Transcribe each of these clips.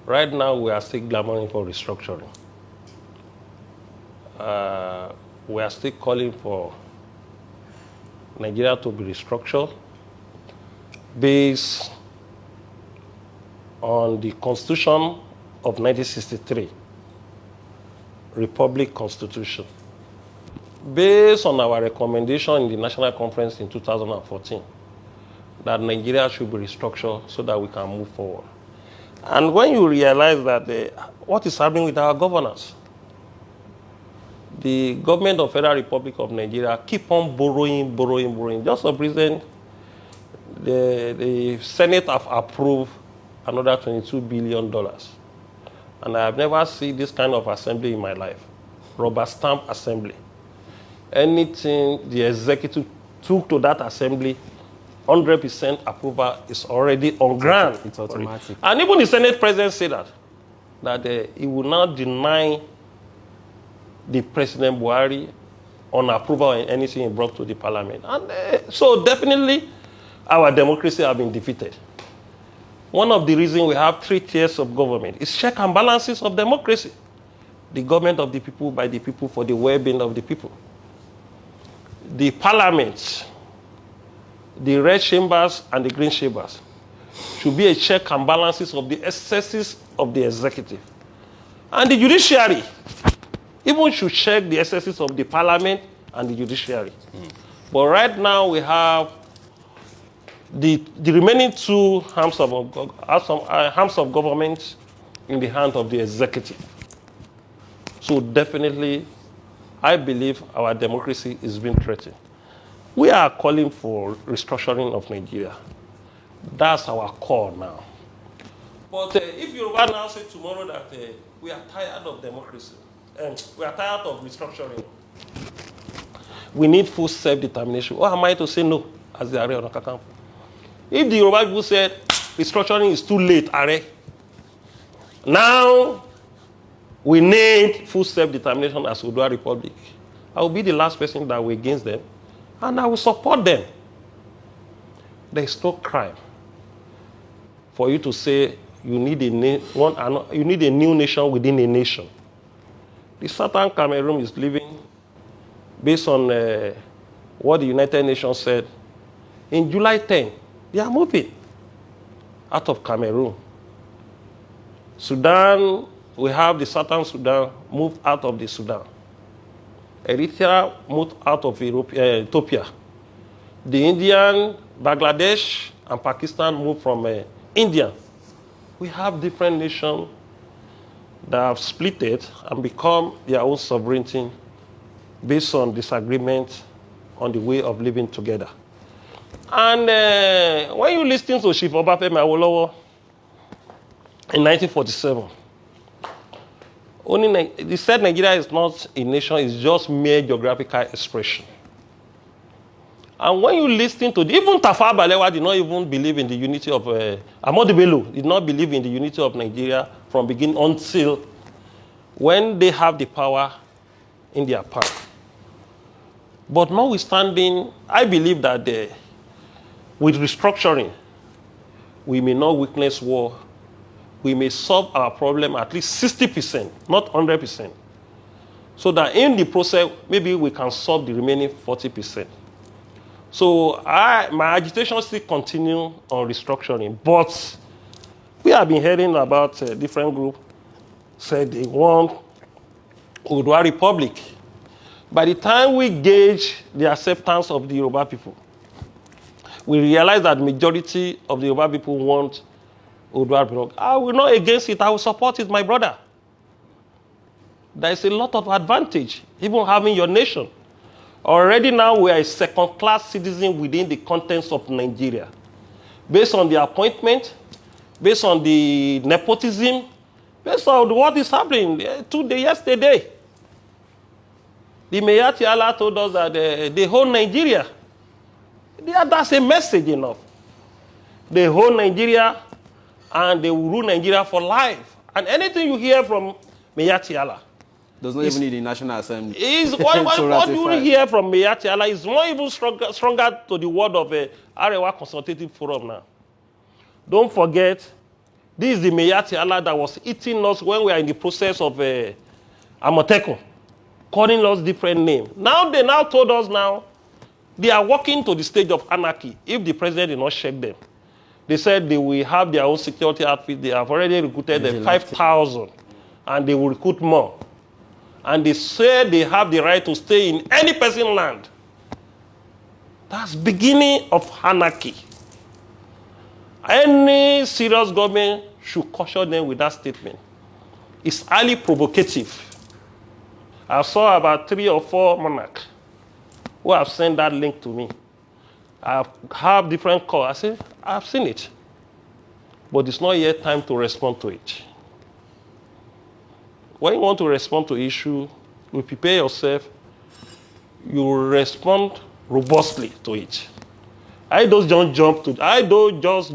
Right now, we are still clamoring for restructuring. We are still calling for Nigeria to be restructured based on the Constitution of 1963, Republic Constitution. Based on our recommendation in the National Conference in 2014, that Nigeria should be restructured so that we can move forward. And when you realize that what is happening with our governance, the government of Federal Republic of Nigeria keep on borrowing. Just of recent, the Senate have approved another $22 billion. And I have never seen this kind of assembly in my life. Rubber stamp assembly. Anything the executive took to that assembly, 100% approval is already on ground. It's automatic. And even the Senate president said that he will not deny the President Buhari on approval of anything he brought to the parliament. And so definitely our democracy has been defeated. One of the reasons we have 3 tiers of government is check and balances of democracy. The government of the people, by the people, for the well-being of the people. The parliament, the red chambers and the green chambers should be a check and balances of the excesses of the executive. And the judiciary even should check the excesses of the parliament and the judiciary. But right now we have the remaining 2 arms of government in the hand of the executive. So definitely, I believe our democracy is being threatened. We are calling for restructuring of Nigeria. That's our call now. But if Yoruba now say tomorrow that we are tired of democracy, we are tired of restructuring, we need full self-determination. Or am I to say no, as the Aare Ona Kakanfo? If the Yoruba people said restructuring is too late, Aare, now we need full self-determination as Odua Republic, I will be the last person that will against them, and I will support them. There is no crime for you to say you need a new nation within a nation. The Southern Cameroon is living based on what the United Nations said. In July 10, they are moving out of Cameroon. Sudan, we have the Southern Sudan move out of the Sudan. Eritrea moved out of Ethiopia. The Indian, Bangladesh, and Pakistan moved from India. We have different nations that have split it and become their own sovereignty based on disagreement on the way of living together. And when you listen to Chief Obafemi Awolowo in 1947, they said Nigeria is not a nation, it's just mere geographical expression. And when you listen to even Tafawa Balewa did not even believe in the unity of Ahmadu Bello did not believe in the unity of Nigeria from beginning until when they have the power in their palm. But notwithstanding, I believe that with restructuring, we may not witness war. We may solve our problem at least 60%, not 100%. So that in the process, maybe we can solve the remaining 40%. So my agitation still continue on restructuring, but we have been hearing about different groups said they want Odua Republic. By the time we gauge the acceptance of the Yoruba people, we realize that majority of the Yoruba people want Odua Republic. I will not against it, I will support it, my brother. There is a lot of advantage, even having your nation. Already now we are a second-class citizen within the contents of Nigeria. Based on the appointment, based on the nepotism, based on what is happening yesterday. The Mayati Allah told us that they hold Nigeria. That's a message enough. They hold Nigeria and they will rule Nigeria for life. And anything you hear from Mayati Allah does not even need the National Assembly. What you hear from Mayati Allah is more even stronger to the word of Arewa Consultative Forum now. Don't forget, This is the Meyati Allah that was eating us when we are in the process of Amotekun, calling us different names. Now they told us they are walking to the stage of anarchy if the president did not check them. They said they will have their own security outfit. They have already recruited 5,000 and they will recruit more. And they said they have the right to stay in any person's land. That's beginning of anarchy. Any serious government should caution them with that statement. It's highly provocative. I saw about 3 or 4 monarchs who have sent that link to me. I have different calls. I said, I've seen it. But it's not yet time to respond to it. When you want to respond to issue, you prepare yourself, you respond robustly to it. I don't just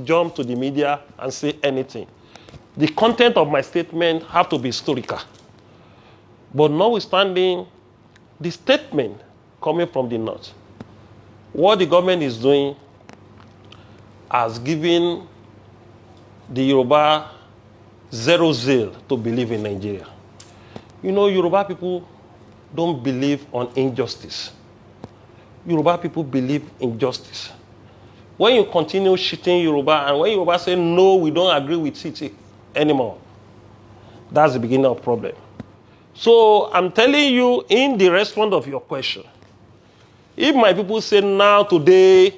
jump to the media and say anything. The content of my statement have to be historical. But notwithstanding the statement coming from the North, what the government is doing has given the Yoruba zero zeal to believe in Nigeria. You know, Yoruba people don't believe on injustice. Yoruba people believe in justice. When you continue cheating Yoruba, and when Yoruba say, no, we don't agree with it anymore, that's the beginning of the problem. So I'm telling you, in the response of your question, if my people say now, today,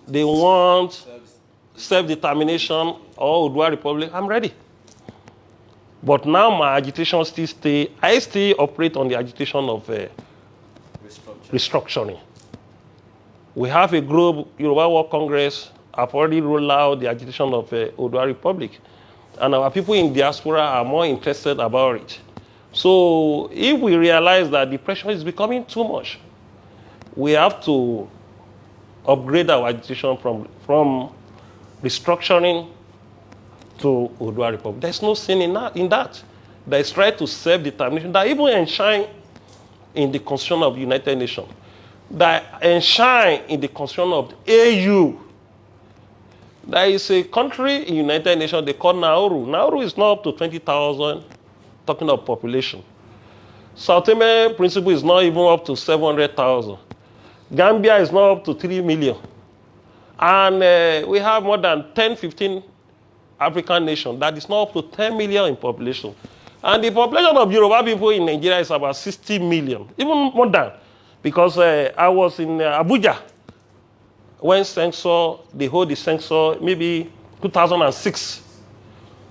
they want self-determination or Oodua Republic, I'm ready. But now my agitation I still operate on the agitation of restructuring. We have a group, Yoruba World Congress, have already rolled out the agitation of Oodua Republic. And our people in diaspora are more interested about it. So if we realize that the pressure is becoming too much, we have to upgrade our agitation from restructuring to Oodua Republic. There's no sin in that. There is right to self-determination that even enshrine in the Constitution of the United Nations, that enshrine in the Constitution of the AU. There is a country in the United Nations they call Nauru. Nauru is not up to 20,000, talking of population. South Tome Principe is not even up to 700,000. Gambia is not up to 3 million. And we have more than 10, 15 African nations that is not up to 10 million in population. And the population of Yoruba people in Nigeria is about 60 million, even more than. Because I was in Abuja when they hold the census, maybe 2006.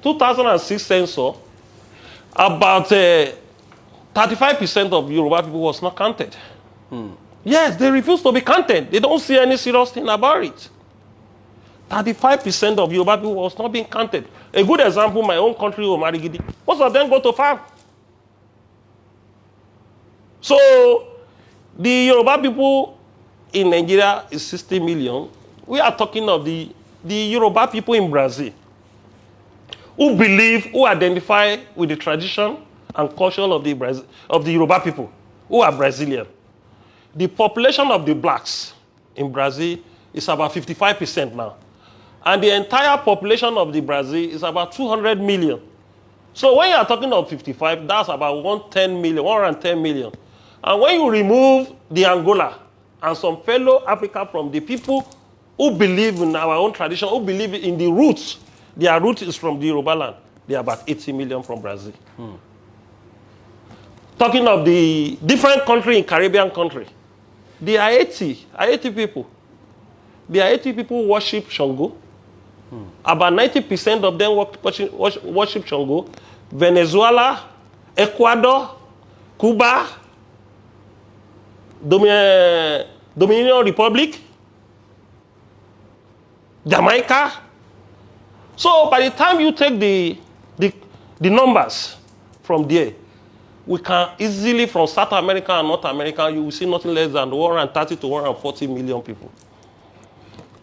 2006 census, about 35% of Yoruba people was not counted. Yes, they refuse to be counted. They don't see any serious thing about it. 35% of Yoruba people was not being counted. A good example, my own country, Omarigidi, most of them go to farm. So, the Yoruba people in Nigeria is 60 million. We are talking of the Yoruba people in Brazil who identify with the tradition and culture of the Yoruba people, who are Brazilian. The population of the blacks in Brazil is about 55% now. And the entire population of the Brazil is about 200 million. So when you are talking of 55, that's about 110 million. And when you remove the Angola and some fellow Africa from the people who believe in our own tradition, who believe in the roots, their root is from the Yoruba land, they are about 80 million from Brazil. Talking of the different country in Caribbean country, the Haiti people. The Haiti people worship Shango. About 90% of them worship Shango. Venezuela, Ecuador, Cuba, Dominican Republic, Jamaica. So by the time you take the numbers from there, we can easily, from South America and North America, you will see nothing less than 130 to 140 million people.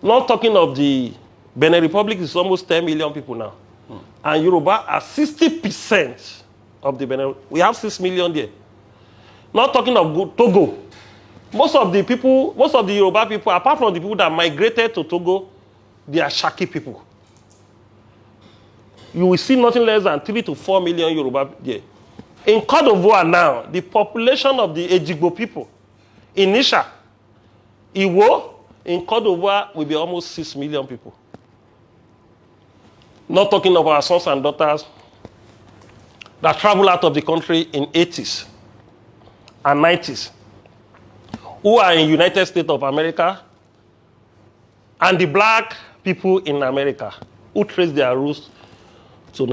Not talking of the Benin Republic is almost 10 million people now. And Yoruba are 60% of the Benin. We have 6 million there. Not talking of Togo. Most of the Yoruba people, apart from the people that migrated to Togo, they are Shaki people. you will see nothing less than 3 to 4 million Yoruba there. In Côte d'Ivoire now, the population of the Ejigbo people in Nisha, Iwo, in Côte d'Ivoire will be almost 6 million people. Not talking of our sons and daughters that travel out of the country in 80s and 90s, who are in United States of America, and the black people in America who trace their roots to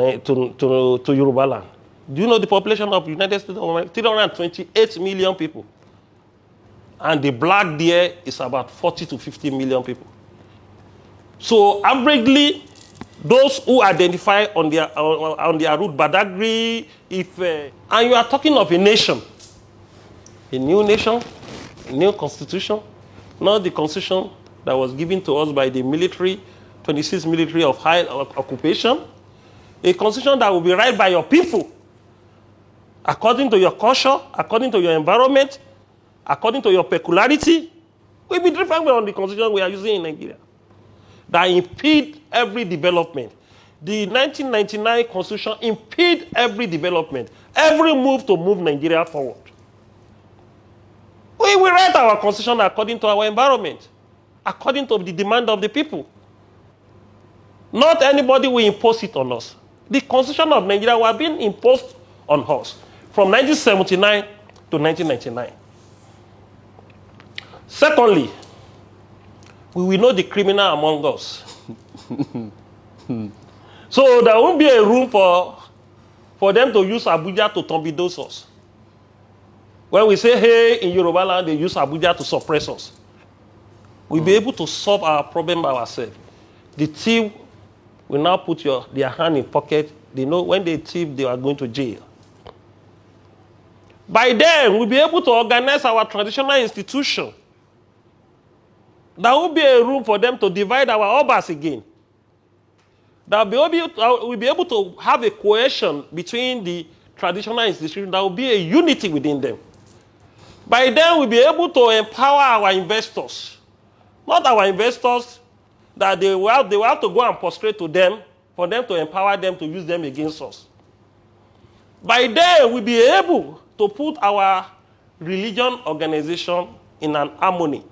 Yoruba land. Do you know the population of United States of America? 328 million people. And the black there is about 40 to 50 million people. So averagely, those who identify on their route, Badagry, and you are talking of a nation, a new nation, a new constitution, not the constitution that was given to us by the military, 26 military of high occupation, a constitution that will be right by your people, according to your culture, according to your environment, according to your peculiarity, will be different from the constitution we are using in Nigeria, that impede every development. The 1999 constitution impede every development, every move to move Nigeria forward. We will write our constitution according to our environment, according to the demand of the people. Not anybody will impose it on us. The constitution of Nigeria was being imposed on us from 1979 to 1999. Secondly, we will know the criminal among us. So there won't be a room for them to use Abuja to torpedo us. When we say, hey, in Yoruba land, they use Abuja to suppress us. We'll be able to solve our problem ourselves. The thief will now put their hand in pocket. They know when they thief, they are going to jail. By then, we'll be able to organize our traditional institution. There will be a room for them to divide our obas again. We'll be able to have a cohesion between the traditional institutions. There will be a unity within them. By then, we'll be able to empower our investors. Not our investors that they will have to go and prostrate to them for them to empower them to use them against us. By then, we'll be able to put our religion organization in an harmony.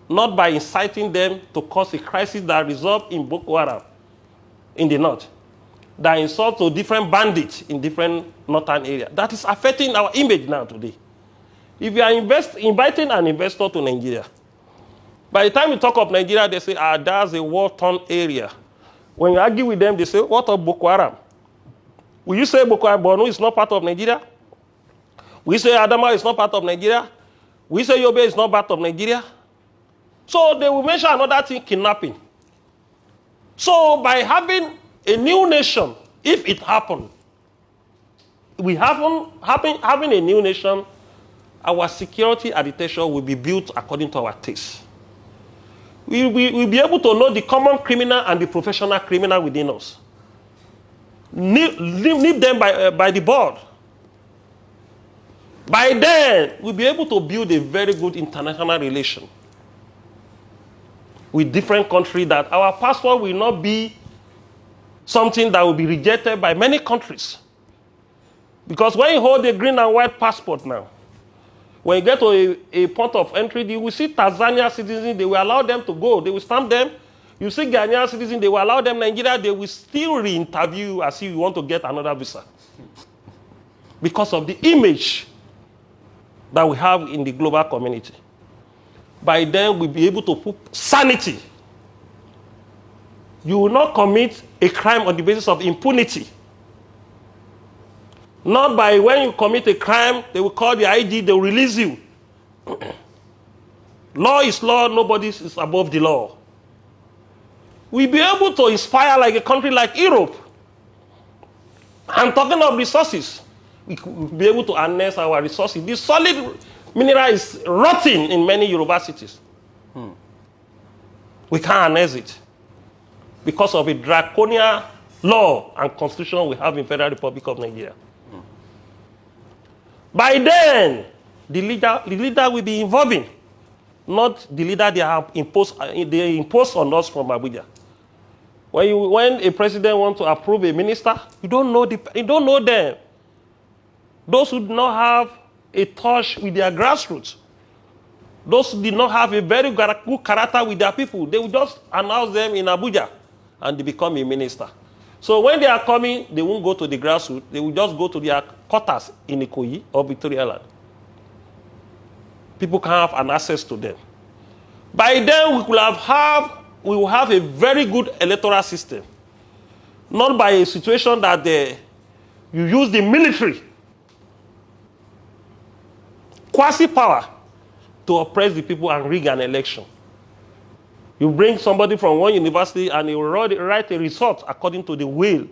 Not by inciting them to cause a crisis that results in Boko Haram in the north, that insult to different bandits in different northern areas. That is affecting our image now today. If you are inviting an investor to Nigeria, by the time you talk of Nigeria, they say, that's a war-torn area. When you argue with them, they say, what of Boko Haram? Will you say Boko Haram, Borno is not part of Nigeria? Will you say Adama is not part of Nigeria? Will you say Yobe is not part of Nigeria? So they will mention another thing, kidnapping. So by having a new nation, if it happened, having a new nation, our security architecture will be built according to our taste. We'll be able to know the common criminal and the professional criminal within us. Nip them by the board. By then, we'll be able to build a very good international relation with different countries, that our passport will not be something that will be rejected by many countries. Because when you hold a green and white passport now, when you get to a point of entry, you will see Tanzania citizens, they will allow them to go. They will stamp them. You see Ghanaian citizens, they will allow them. Nigeria, they will still re-interview you as if you want to get another visa. Because of the image that we have in the global community. By then, we'll be able to put sanity. You will not commit a crime on the basis of impunity. Not by when you commit a crime, they will call the IG, they will release you. Law is law, nobody is above the law. We'll be able to inspire like a country like Europe. I'm talking of resources. We will be able to harness our resources. The solid mineral is rotting in many universities. We can't harness it because of a draconian law and constitution we have in Federal Republic of Nigeria. By then, the leader will be involving, not the leader they have imposed on us from Abuja. When a president wants to approve a minister, you don't know them. Those who do not have a touch with their grassroots, those who did not have a very good character with their people, they will just announce them in Abuja and they become a minister. So when they are coming, they won't go to the grassroots, they will just go to their quarters in Ikoyi or Victoria Land. People can have an access to them. By then, we will have a very good electoral system. Not by a situation that you use the military, quasi-power, to oppress the people and rig an election. You bring somebody from one university and he will write a result according to the will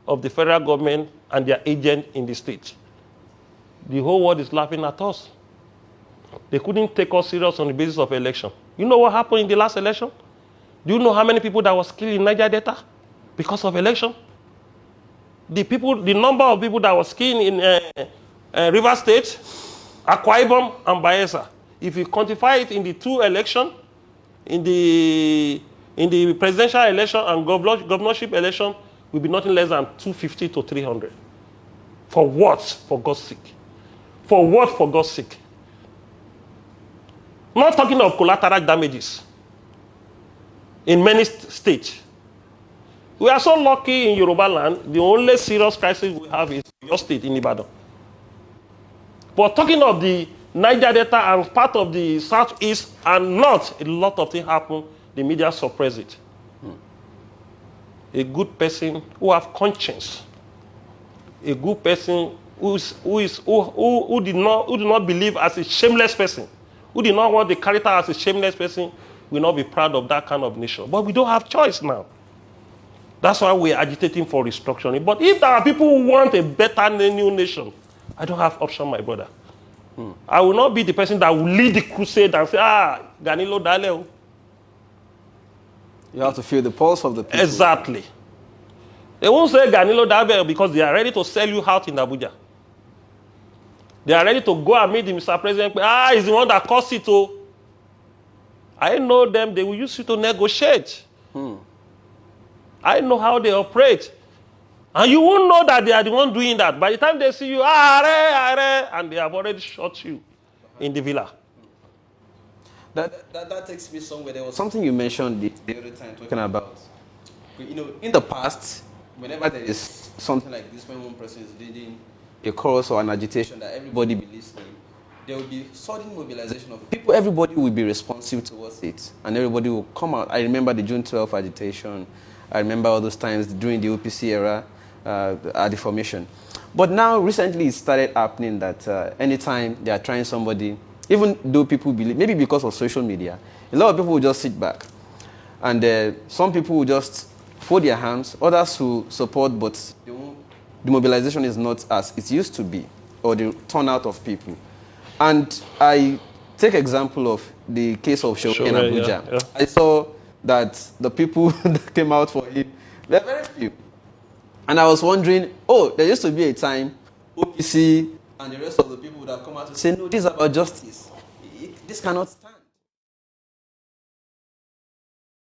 of the federal government and their agent in the state. The whole world is laughing at us. They couldn't take us serious on the basis of election. You know what happened in the last election? Do you know how many people that was killed in Niger Delta because of election? The number of people that was killed in River State, Akwa Ibom, and Bayelsa. If you quantify it in the two elections, in the presidential election and governorship election, will be nothing less than 250 to 300. For what? For God's sake. For what? For God's sake. Not talking of collateral damages in many states. We are so lucky in Yoruba land, the only serious crisis we have is your state in Ibadan. But talking of the Niger Delta and part of the southeast and north, a lot of things happen, the media suppress it. A good person who have conscience, a good person who did not believe as a shameless person, who did not want the character as a shameless person, will not be proud of that kind of nation. But we don't have choice now. That's why we're agitating for restructuring. But if there are people who want a better new nation, I don't have option, my brother. I will not be the person that will lead the crusade and say, Ganilo Daleo. You have to feel the pulse of the people. Exactly. They won't say Ganilo Daleo because they are ready to sell you out in Abuja. They are ready to go and meet the Mr. President. He's the one that caused it. I know them. They will use you to negotiate. I know how they operate. And you won't know that they are the one doing that. By the time they see you, Aare, and they have already shot you in the villa. That takes me somewhere. There was something you mentioned the other time talking about. In the past, whenever there is something like this, when one person is leading a chorus or an agitation that everybody believes in, there will be sudden mobilization of people. Everybody will be responsive towards it, and everybody will come out. I remember the June 12th agitation. I remember all those times during the OPC era at the formation. But now, recently, it started happening that anytime they are trying somebody, even though people believe, maybe because of social media, a lot of people will just sit back. And some people will just fold their hands, others will support, but the mobilization is not as it used to be, or the turnout of people. And I take example of the case of Show in Abuja. Yeah. I saw that the people that came out for him, there are very few. And I was wondering, there used to be a time OPC and the rest of the people would have come out to say, no, this is about justice. This cannot stand.